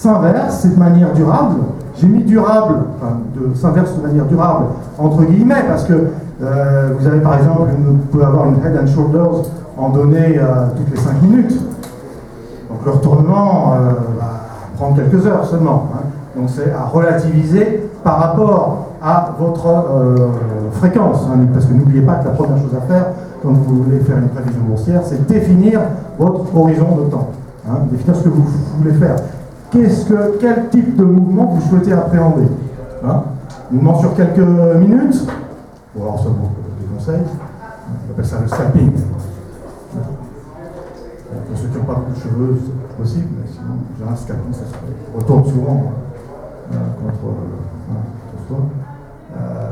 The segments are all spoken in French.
s'inverse, c'est de manière durable. J'ai mis durable, enfin, s'inverse de manière durable, entre guillemets, parce que vous avez par exemple, vous pouvez avoir une head and shoulders en données toutes les 5 minutes. Donc le retournement va prendre quelques heures seulement. Hein. Donc c'est à relativiser par rapport à votre fréquence. Hein, parce que n'oubliez pas que la première chose à faire quand vous voulez faire une prévision boursière, c'est définir votre horizon de temps. Hein, définir ce que vous voulez faire. Quel type de mouvement vous souhaitez appréhender, hein? Mouvement sur quelques minutes, ou alors seulement des conseils, on appelle ça le scalping. Pour ceux qui n'ont pas beaucoup de cheveux, c'est possible, mais sinon, en général, le scalping, ça se retourne souvent contre soi.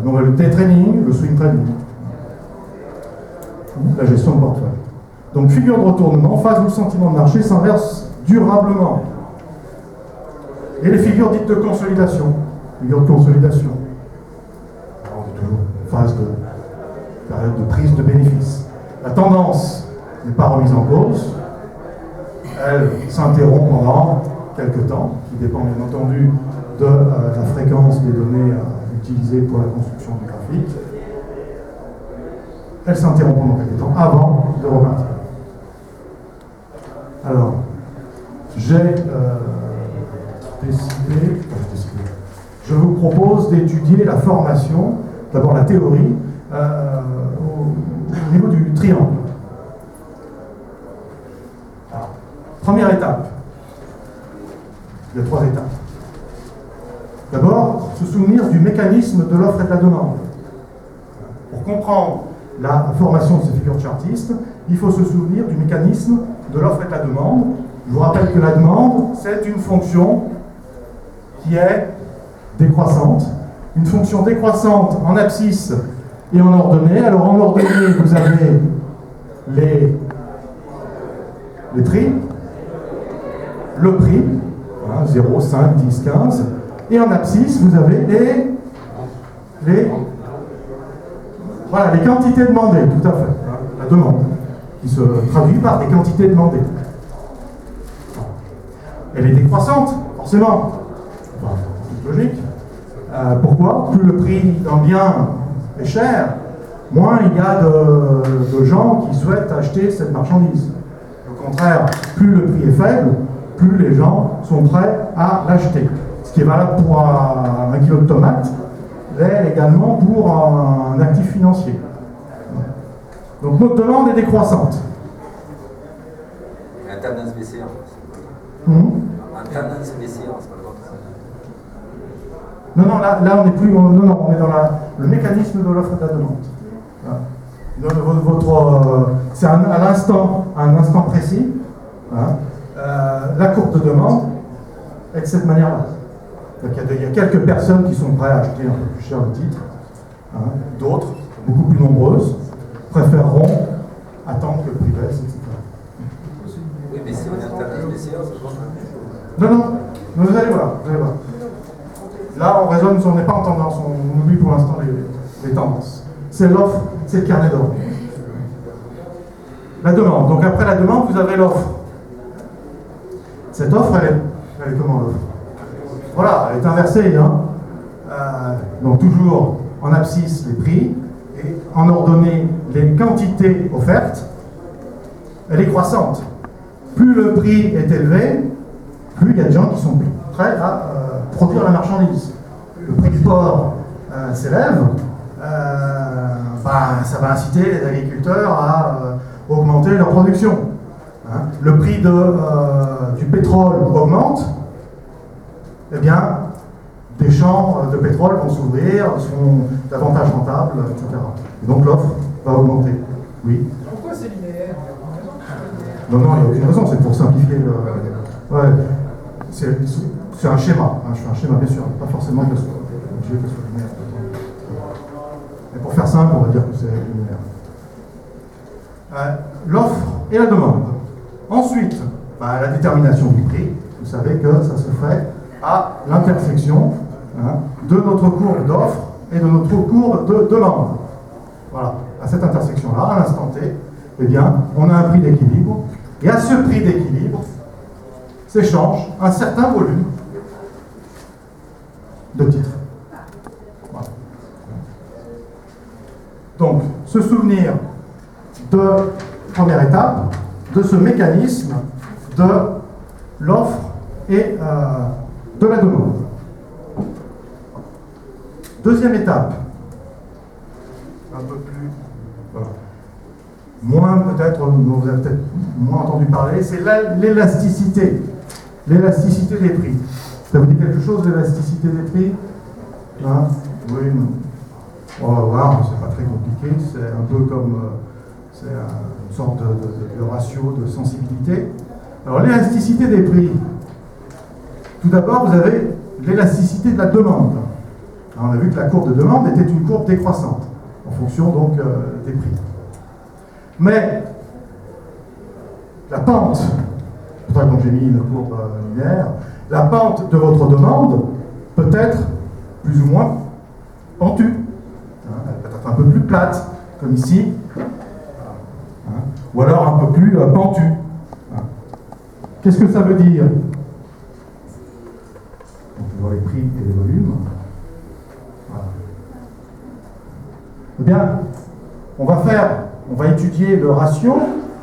Donc le day training, le swing trading, la gestion de portefeuille. Donc figure de retournement, phase où le sentiment de marché s'inverse durablement. Et les figures dites de consolidation. Figure de consolidation. Alors, on est toujours en phase de période de prise de bénéfices. La tendance n'est pas remise en cause. Elle s'interrompt pendant quelques temps, qui dépend bien entendu de la fréquence des données utilisées pour la construction du graphique. Elle s'interrompt pendant quelques temps avant de repartir. Alors, j'ai décidé, je vous propose d'étudier la formation, d'abord la théorie, au niveau du triangle. Alors, première étape, il y a 3 étapes. D'abord, se souvenir du mécanisme de l'offre et de la demande. Pour comprendre la formation de ces figures chartistes, il faut se souvenir du mécanisme de l'offre et de la demande. Je vous rappelle que la demande, c'est une fonction qui est décroissante. Une fonction décroissante en abscisse et en ordonnée. Alors en ordonnée, vous avez les prix, le prix, hein, 0, 5, 10, 15. Et en abscisse, vous avez les quantités demandées, tout à fait. Hein, la demande, qui se traduit par des quantités demandées. Elle est décroissante, forcément. Enfin, c'est logique. Pourquoi? Plus le prix d'un bien est cher, moins il y a de gens qui souhaitent acheter cette marchandise. Au contraire, plus le prix est faible, plus les gens sont prêts à l'acheter. Ce qui est valable pour un kilo de tomates, l'est également pour un actif financier. Donc notre demande est décroissante. Un tendance baissière. Un tendance baissière, c'est pas le Non, là on n'est plus. Non, on est dans le mécanisme de l'offre et de la demande. Voilà. C'est à l'instant, un instant précis. Hein, la courbe de demande est de cette manière-là. Il y a quelques personnes qui sont prêtes à acheter un peu plus cher le titre. Hein, d'autres, beaucoup plus nombreuses, préféreront attendre que le prix baisse, etc. Oui, mais si on est en tendance baissière, c'est bon. Non, vous allez voir. Là, on raisonne, on n'est pas en tendance, on oublie pour l'instant les tendances. C'est l'offre, c'est le carnet d'ordre. La demande. Donc après la demande, vous avez l'offre. Cette offre, elle est comment l'offre? Voilà, elle est inversée. Hein. Donc toujours en abscisse les prix et en ordonnée les quantités offertes. Elle est croissante. Plus le prix est élevé, plus il y a des gens qui sont prêts à produire la marchandise. Le prix du porc s'élève, ça va inciter les agriculteurs à augmenter leur production. Hein. Le prix du pétrole augmente, eh bien, des champs de pétrole vont s'ouvrir, seront davantage rentables, etc. Et donc l'offre va augmenter. Oui. Pourquoi c'est linéaire? Non, il n'y a aucune raison, c'est pour simplifier le... Ouais. C'est un schéma. Hein, je fais un schéma, bien sûr, pas forcément que ce soit linéaire. Mais pour faire simple, on va dire que c'est linéaire. L'offre et la demande. Ensuite, la détermination du prix. Vous savez que ça se fait à l'intersection de notre courbe d'offre et de notre courbe de demande. Voilà. À cette intersection-là, à l'instant T, eh bien, on a un prix d'équilibre. Et à ce prix d'équilibre, s'échangent un certain volume de titres. Voilà. Donc, se souvenir de première étape, de ce mécanisme de l'offre et de la demande. Deuxième étape, un peu plus, voilà. Moins peut-être, vous avez peut-être moins entendu parler, c'est l'élasticité. L'élasticité des prix. Ça vous dit quelque chose, l'élasticité des prix? Hein? Oui, non. On va voir, c'est pas très compliqué, c'est un peu comme c'est une sorte de ratio de sensibilité. Alors l'élasticité des prix, tout d'abord vous avez l'élasticité de la demande. Alors, on a vu que la courbe de demande était une courbe décroissante, en fonction donc des prix. Mais la pente, c'est pour ça que j'ai mis une courbe linéaire, la pente de votre demande peut être plus ou moins pentue. Elle peut être un peu plus plate, comme ici, ou alors un peu plus pentue. Qu'est-ce que ça veut dire? On voit les prix et les volumes. Voilà. Eh bien, on va étudier le ratio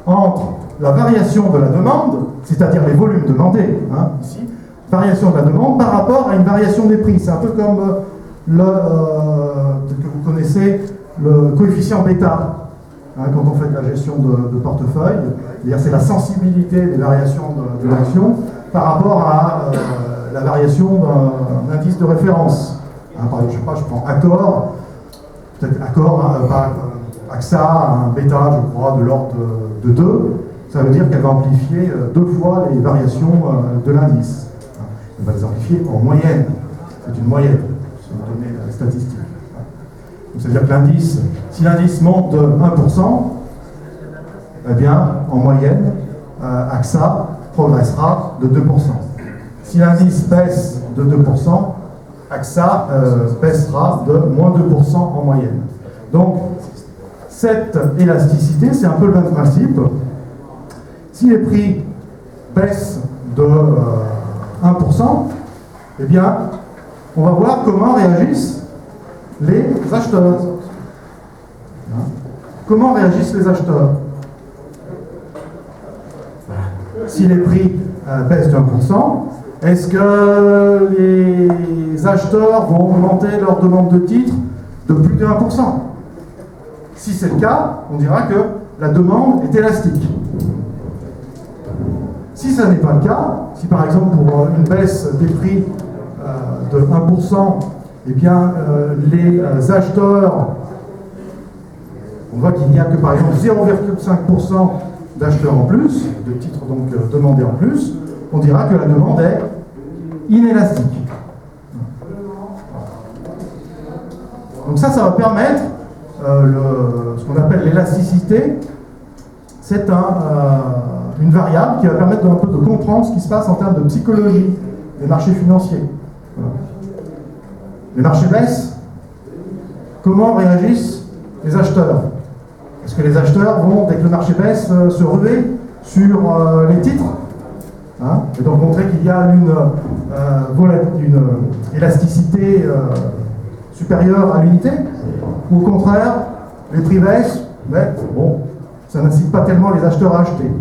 entre la variation de la demande, c'est-à-dire les volumes demandés, ici, variation de la demande par rapport à une variation des prix. C'est un peu comme peut-être que vous connaissez le coefficient bêta, quand on fait de la gestion de portefeuille, c'est-à-dire c'est la sensibilité des variations de l'action par rapport à la variation d'un indice de référence. Par exemple, je sais pas, je prends Accor, peut-être Accor, AXA, un bêta, je crois, de l'ordre de 2, ça veut dire qu'elle va amplifier 2 fois les variations de l'indice. Elle va les amplifier en moyenne. C'est une moyenne, c'est une donnée statistique. Donc, c'est-à-dire que l'indice, si l'indice monte de 1%, eh bien, en moyenne, AXA progressera de 2%. Si l'indice baisse de 2%, AXA baissera de moins 2% en moyenne. Donc, cette élasticité, c'est un peu le même principe. Si les prix baissent de 1%, eh bien, on va voir comment réagissent les acheteurs. Comment réagissent les acheteurs? Si les prix baissent de 1%, est-ce que les acheteurs vont augmenter leur demande de titres de plus de 1%? Si c'est le cas, on dira que la demande est élastique. Si ça n'est pas le cas, si par exemple pour une baisse des prix de 1%, eh bien les acheteurs, on voit qu'il n'y a que par exemple 0,5% d'acheteurs en plus, de titres donc demandés en plus, on dira que la demande est inélastique. Donc ça va permettre ce qu'on appelle l'élasticité. C'est une variable qui va permettre un peu de comprendre ce qui se passe en termes de psychologie des marchés financiers. Voilà. Les marchés baissent. Comment réagissent les acheteurs? Est-ce que les acheteurs vont, dès que le marché baisse, se ruer sur les titres, et donc montrer qu'il y a une élasticité supérieure à l'unité? Ou au contraire, les prix baissent, mais bon, ça n'incite pas tellement les acheteurs à acheter.